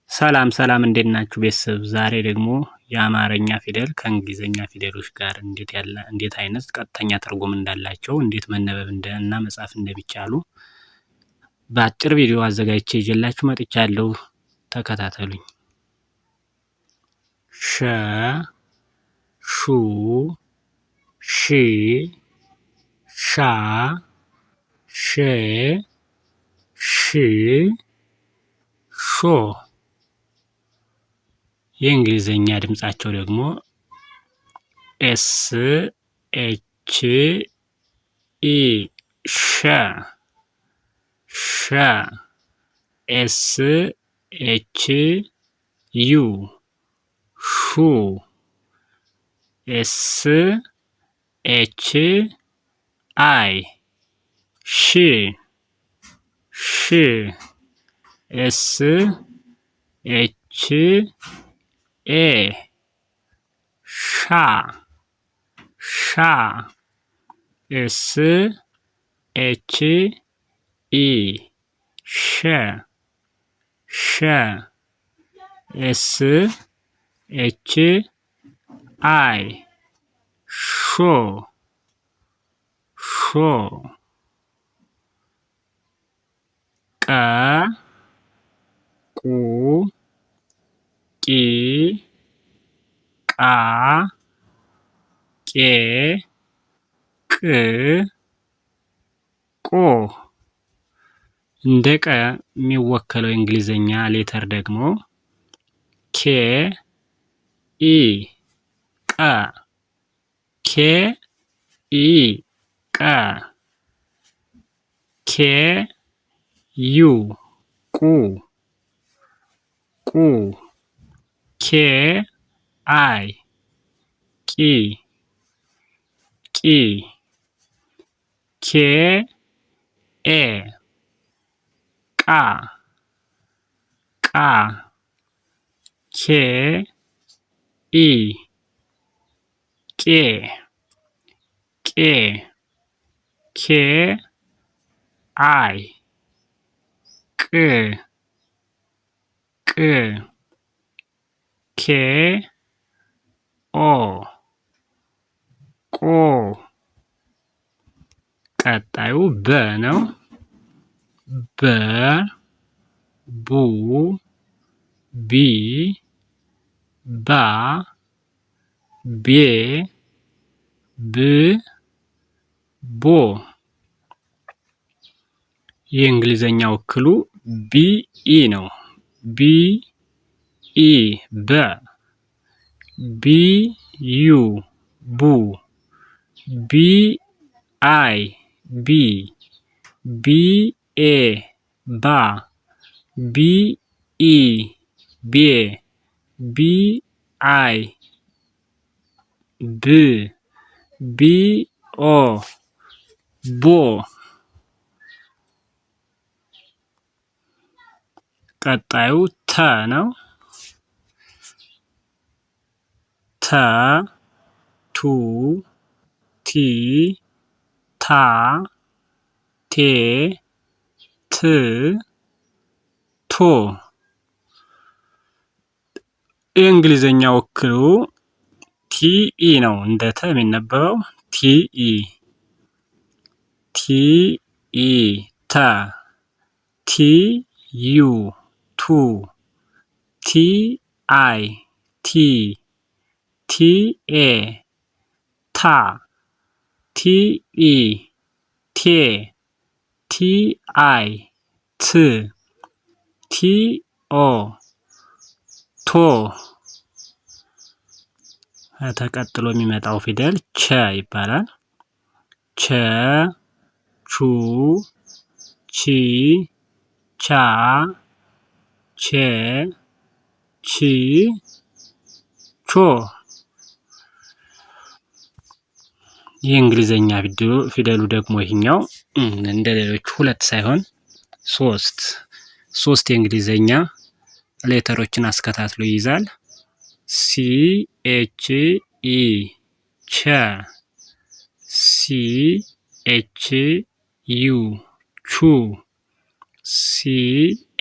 ሰላም ሰላም እንዴት ናችሁ ቤተሰብ? ዛሬ ደግሞ የአማርኛ ፊደል ከእንግሊዘኛ ፊደሎች ጋር እንዴት አይነት ቀጥተኛ ትርጉም እንዳላቸው እንዴት መነበብ እና መጻፍ እንደሚቻሉ በአጭር ቪዲዮ አዘጋጅቼ ይዤላችሁ መጥቻለሁ። ተከታተሉኝ። ሸ ሹ ሺ ሻ ሼ ሽ ሾ የእንግሊዘኛ ድምጻቸው ደግሞ ኤስ ኤች ኢ ሸ ሸ ኤስ ኤች ዩ ሹ ኤስ ኤች አይ ሺ ሽ ኤስ ኤች ኤ ሻ ሻ ኤስ ኤች ኢ ሸ ሸ ኤስ ኤች አይ ሾ ሾ ቀ ቁ ቂ ቃ ቄ ቅ ቆ እንደ ቀ የሚወከለው የእንግሊዘኛ ሌተር ደግሞ ኬ ኢ ቀ ኬ ኢ ቀ ኬ ዩ ቁ ቁ ኬ አይ ቂ ቂ ኬ ኤ ቃ ቃ ኬ ኢ ቄ ቄ ኬ አይ ቅ ቅ ኬ ኦ ቆ ቀጣዩ በ ነው። በ ቡ ቢ ባ ቤ ብ ቦ የእንግሊዘኛ ወክሉ ቢ ኢ ነው። ቢ ኢ በ ቢ ዩ ቡ ቢ አይ ቢ ቢ ኤ ባ ቢ ኢ ቤ ቢ አይ ብ ቢ ኦ ቦ ቀጣዩ ተ ነው። ተ ቱ ቲ ታ ቴ ት ቶ የእንግሊዘኛ ወክሉ ቲኢ ነው። እንደ ተ የሚነበበው ቲኢ ቲኢ ተ ቲ ዩ ቱ ቲ አይ ቲ ቲ ኤ ታ ቲ ኢ ቴ ቲ አይ ት ቲ ኦ ቶ ተቀጥሎ የሚመጣው ፊደል ቸ ይባላል። ቸ ቹ ቺ ቻ ቼ ቺ ቾ የእንግሊዘኛ ፊደሉ ደግሞ ይሄኛው እንደ ሌሎቹ ሁለት ሳይሆን ሶስት የእንግሊዘኛ ሌተሮችን አስከታትሎ ይይዛል። ሲ ኤች ኢ ቸ ሲ ኤች ዩ ቹ ሲ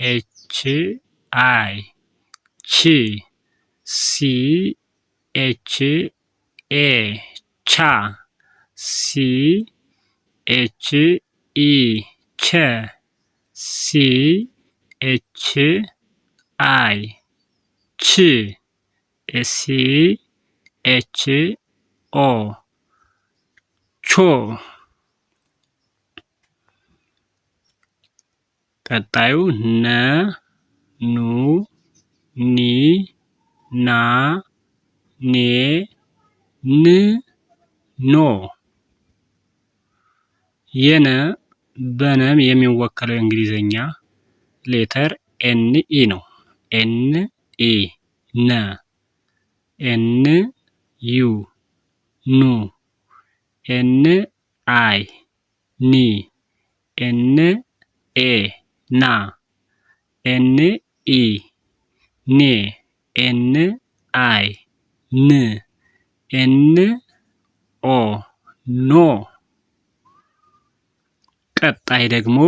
ኤች አይ ች ሲ ኤች ኤ ቻ ሲ ኤች ኢ ቸ ሲ ኤች አይ ች ሲ ኤች ኦ ቾ። ቀጣዩ ነ ኑ ኒ ና ኔ ን ኖ። የነ በነም የሚወከለው የእንግሊዘኛ ሌተር ኤን ኢ ነው። ኤን ኢ ነ፣ ኤን ዩ ኑ፣ ኤን አይ ኒ፣ ኤን ኤ ና፣ ኤን ኢ ኔ፣ ኤን አይ ን፣ ኤን ኦ ኖ። ቀጣይ ደግሞ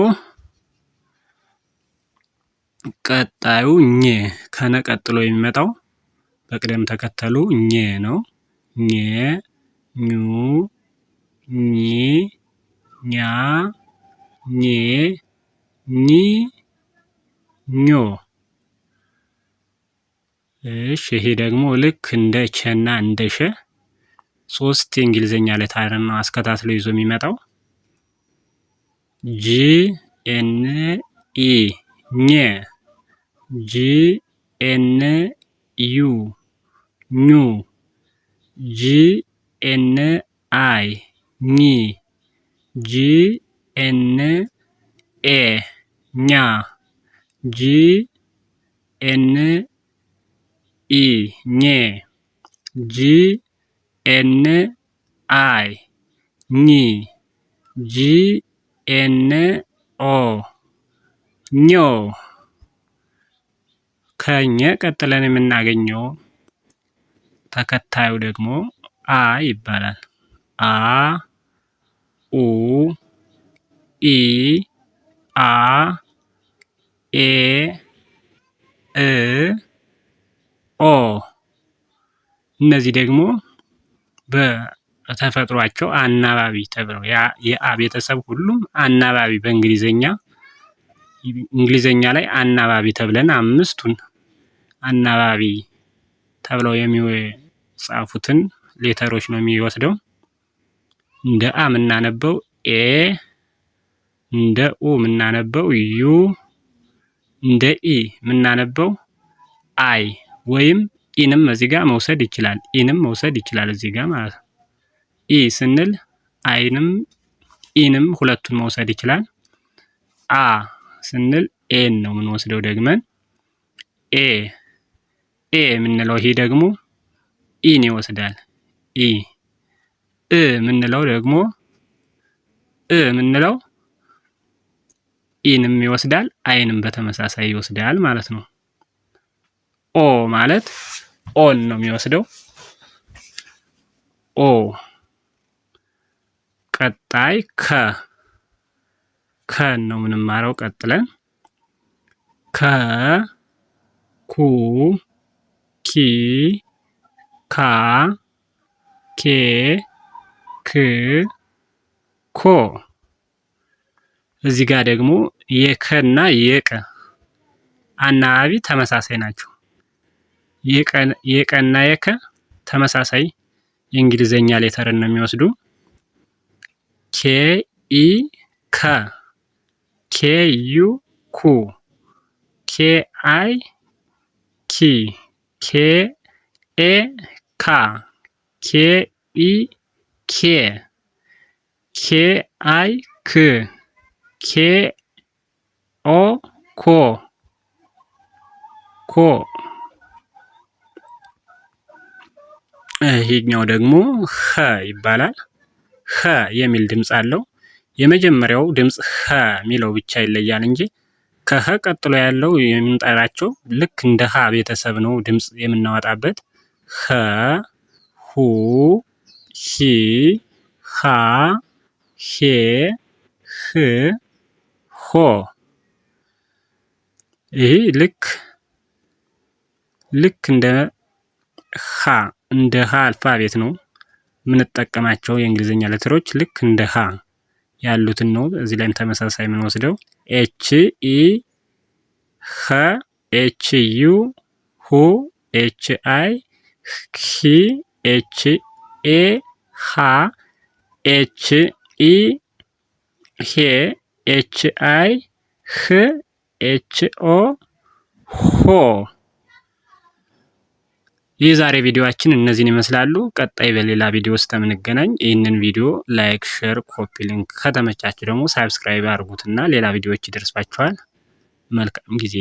ቀጣዩ ኘ ከነ ቀጥሎ የሚመጣው በቅደም ተከተሉ ኘ ነው። ኘ ኙ ኚ ኛ ኜ ኚ ኞ። እሺ ይሄ ደግሞ ልክ እንደ ቸና እንደ ሸ ሶስት የእንግሊዘኛ ሌተር ነው አስከታትሎ ይዞ የሚመጣው። ጂ ኤን ኢ ኘ፣ ጂ ኤን ዩ ኙ፣ ጂ ኤን አይ ኚ፣ ጂ ኤን ኤ ኛ፣ ጂ ኤን ኢ ኘ፣ ጂ ኤን አይ ኚ፣ ጂ ኤን ኦ ኞ። ከኘ ቀጥለን የምናገኘው ተከታዩ ደግሞ አ ይባላል። አ ኡ ኢ አ ኤ እ ኦ። እነዚህ ደግሞ በተፈጥሯቸው አናባቢ ተብለው የአ ቤተሰብ ሁሉም አናባቢ እንግሊዘኛ ላይ አናባቢ ተብለን አምስቱን አናባቢ ተብለው የሚጻፉትን ሌተሮች ነው የሚወስደው። እንደ አ የምናነበው ኤ፣ እንደ ኡ የምናነበው ዩ፣ እንደ ኢ የምናነበው አይ ወይም ኢንም እዚህ ጋር መውሰድ ይችላል። ኢንም መውሰድ ይችላል እዚህ ጋር ማለት ነው። ኢ ስንል አይንም ኢንም ሁለቱን መውሰድ ይችላል። አ ስንል ኤን ነው የምንወስደው ደግመን። ኤ የምንለው ይሄ ደግሞ ኢን ይወስዳል። ኢ የምንለው ደግሞ የምንለው ኢንም ይወስዳል፣ አይንም በተመሳሳይ ይወስዳል ማለት ነው። ኦ ማለት ኦን ነው የሚወስደው። ኦ። ቀጣይ ከን ነው የምንማረው ቀጥለን። ከ ኩ ኪ ካ ኬ ክ ኮ። እዚህ ጋር ደግሞ የከና የቀ አናባቢ ተመሳሳይ ናቸው። የቀና የከ ተመሳሳይ የእንግሊዘኛ ሌተርን ነው የሚወስዱ። ኬ ኢ ከ፣ ኬ ዩ ኩ፣ ኬ አይ ኪ፣ ኬ ኤ ካ፣ ኬ ኢ ኬ፣ ኬ አይ ክ፣ ኬ ኦ ኮ ኮ። ይሄኛው ደግሞ ኸ ይባላል። ኸ የሚል ድምፅ አለው። የመጀመሪያው ድምፅ ኸ የሚለው ብቻ ይለያል እንጂ ከኸ ቀጥሎ ያለው የምንጠራቸው ልክ እንደ ሀ ቤተሰብ ነው ድምፅ የምናወጣበት። ኸ፣ ሁ፣ ሂ፣ ሃ፣ ሄ፣ ህ፣ ሆ። ይህ ልክ ልክ እንደ ሀ አልፋቤት ነው የምንጠቀማቸው የእንግሊዝኛ ሌተሮች ልክ እንደ ሀ ያሉትን ነው። እዚህ ላይም ተመሳሳይ የምንወስደው ኤች ኢ ኸ ኤች ዩ ሁ ኤች አይ ሂ ኤች ኤ ሃ ኤች ኢ ሄ ኤች አይ ህ ኤች ኦ ሆ። የዛሬ ቪዲዮአችን እነዚህን ይመስላሉ። ቀጣይ በሌላ ቪዲዮ ውስጥ የምንገናኝ። ይህንን ቪዲዮ ላይክ፣ ሼር፣ ኮፒ ሊንክ ከተመቻችሁ ደግሞ ሳብስክራይብ አድርጉትና ሌላ ቪዲዮዎች ይደርሷችኋል። መልካም ጊዜ